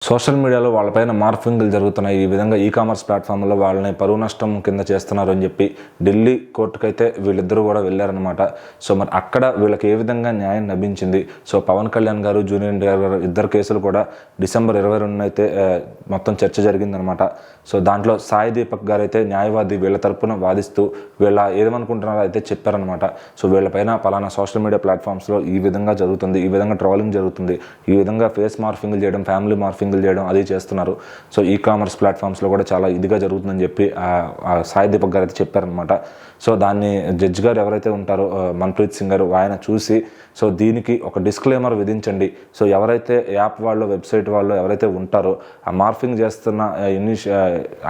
Social మీడియాలో వాళ్ళపైన మార్ఫింగ్లు జరుగుతున్నాయి. ఈ విధంగా కామర్స్ ప్లాట్ఫామ్లో వాళ్ళని పరువు నష్టం కింద చేస్తున్నారు అని చెప్పి ఢిల్లీ కోర్టుకైతే వీళ్ళిద్దరూ కూడా వెళ్ళారనమాట. సో మరి అక్కడ వీళ్ళకి ఏ విధంగా న్యాయం లభించింది? సో పవన్ కళ్యాణ్ గారు, జూనియర్ ఎన్టీఆర్ గారు ఇద్దరు కేసులు కూడా డిసెంబర్ 22న అయితే మొత్తం చర్చ జరిగిందనమాట. సో దాంట్లో సాయి దీపక్ గారు అయితే న్యాయవాది వీళ్ళ తరపున వాదిస్తూ వీళ్ళ ఏమనుకుంటున్నారో అయితే చెప్పారనమాట. సో వీళ్ళపైన పలానా సోషల్ మీడియా ప్లాట్ఫామ్స్లో ఈ విధంగా జరుగుతుంది, ఈ విధంగా ట్రోలింగ్ జరుగుతుంది, ఈ విధంగా ఫేస్ మార్ఫింగ్లు చేయడం, ఫ్యామిలీ మార్ఫింగ్లు చేయడం అది చేస్తున్నారు. సో కామర్స్ ప్లాట్ఫామ్స్లో కూడా చాలా ఇదిగా జరుగుతుందని చెప్పి సాయి దీపక్ గారు అయితే చెప్పారనమాట. సో దాన్ని జడ్జి గారు ఎవరైతే ఉంటారో మన్ప్రీత్ సింగ్ గారు ఆయన చూసి సో దీనికి ఒక డిస్క్లైమర్ విధించండి. సో ఎవరైతే యాప్ వాళ్ళు, వెబ్సైట్ వాళ్ళు ఎవరైతే ఉంటారో ఆ మార్ఫింగ్ చేస్తున్న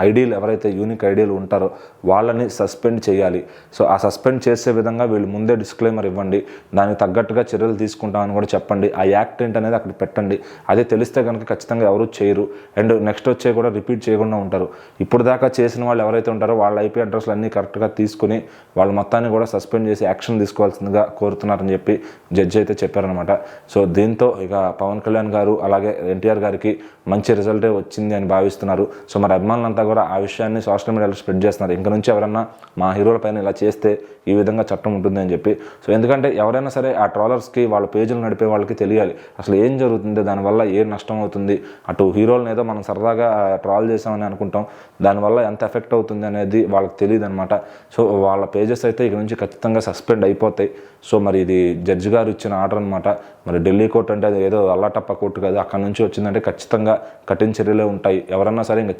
ఐడీలు ఎవరైతే యూనిక్ ఐడీలు ఉంటారో వాళ్ళని సస్పెండ్ చేయాలి. సో ఆ సస్పెండ్ చేసే విధంగా వీళ్ళు ముందే డిస్క్లైమర్ ఇవ్వండి, దానికి తగ్గట్టుగా చర్యలు తీసుకుంటామని కూడా చెప్పండి. ఆ యాక్ట్ ఏంటనేది అక్కడ పెట్టండి. అదే తెలిస్తే కనుక ఖచ్చితంగా ఎవరు చేయరు. అండ్ నెక్స్ట్ వచ్చే కూడా రిపీట్ చేయకుండా ఉంటారు. ఇప్పుడు దాకా చేసిన వాళ్ళు ఎవరైతే ఉంటారో వాళ్ళ ఐపీ అడ్రస్లు అన్నీ కరెక్ట్గా తీసుకుని వాళ్ళ మొత్తాన్ని కూడా సస్పెండ్ చేసి యాక్షన్ తీసుకోవాల్సిందిగా కోరుతున్నారని చెప్పి జడ్జి అయితే చెప్పారనమాట. సో దీంతో ఇక పవన్ కళ్యాణ్ గారు అలాగే ఎన్టీఆర్ గారికి మంచి రిజల్టే వచ్చింది అని భావిస్తున్నారు. సో మరి అభిమానులంతా కూడా ఆ విషయాన్ని సోషల్ మీడియాలో స్ప్రెడ్ చేస్తున్నారు. ఇంక నుంచి ఎవరన్నా మా హీరోల పైన ఇలా చేస్తే ఈ విధంగా చట్టం ఉంటుంది అని చెప్పి. సో ఎందుకంటే ఎవరైనా సరే ఆ ట్రోలర్స్కి, వాళ్ళ పేజీలు నడిపే వాళ్ళకి తెలియాలి అసలు ఏం జరుగుతుంది, దానివల్ల ఏం నష్టం అవుతుంది. అటు హీరోలను ఏదో మనం సరదాగా ట్రాల్ చేసామని అనుకుంటాం, దానివల్ల ఎంత ఎఫెక్ట్ అవుతుంది అనేది వాళ్ళకి తెలియదు అనమాట. సో వాళ్ళ పేజెస్ అయితే ఇక నుంచి ఖచ్చితంగా సస్పెండ్ అయిపోతాయి. సో మరి ఇది జడ్జి గారు ఇచ్చిన ఆర్డర్ అనమాట. మరి ఢిల్లీ కోర్టు అంటే అది ఏదో అల్లాటప్ప కోర్టు కాదు. అక్కడ నుంచి వచ్చిందంటే ఖచ్చితంగా కఠిన చర్యలే ఉంటాయి. ఎవరన్నా సరే ఇంకా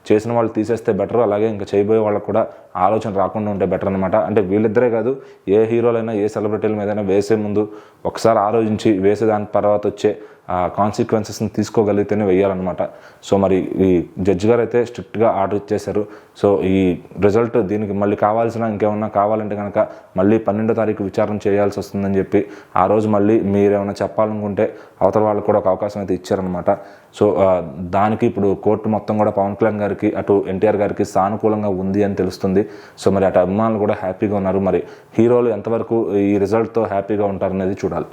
చేసిన వాళ్ళు తీసేస్తే బెటర్, అలాగే ఇంకా చేయబోయే వాళ్ళకు కూడా ఆలోచన రాకుండా ఉంటే బెటర్ అనమాట. అంటే వీళ్ళిద్దరే కాదు, ఏ హీరోలైనా ఏ సెలబ్రిటీల మీదైనా వేసే ముందు ఒకసారి ఆలోచించి వేసే దాని తర్వాత వచ్చే కాన్సిక్వెన్సెస్ని తీసుకోగలిగితేనే వేయాలన్నమాట. సో మరి ఈ జడ్జి గారు అయితే స్ట్రిక్ట్గా ఆర్డర్ ఇచ్చేశారు. సో ఈ రిజల్ట్ దీనికి మళ్ళీ కావాల్సిన ఇంకేమన్నా కావాలంటే కనుక మళ్ళీ 12వ తారీఖు విచారణ చేయాల్సి వస్తుందని చెప్పి ఆ రోజు మళ్ళీ మీరేమైనా చెప్పాలనుకుంటే అవతల వాళ్ళకు కూడా ఒక అవకాశం అయితే ఇచ్చారనమాట. సో దానికి ఇప్పుడు కోర్టు మొత్తం కూడా పవన్ కళ్యాణ్ గారికి, అటు ఎన్టీఆర్ గారికి సానుకూలంగా ఉంది అని తెలుస్తుంది. సో మరి అటు అభిమానులు కూడా హ్యాపీగా ఉన్నారు. మరి హీరోలు ఎంతవరకు ఈ రిజల్ట్తో హ్యాపీగా ఉంటారనేది చూడాలి.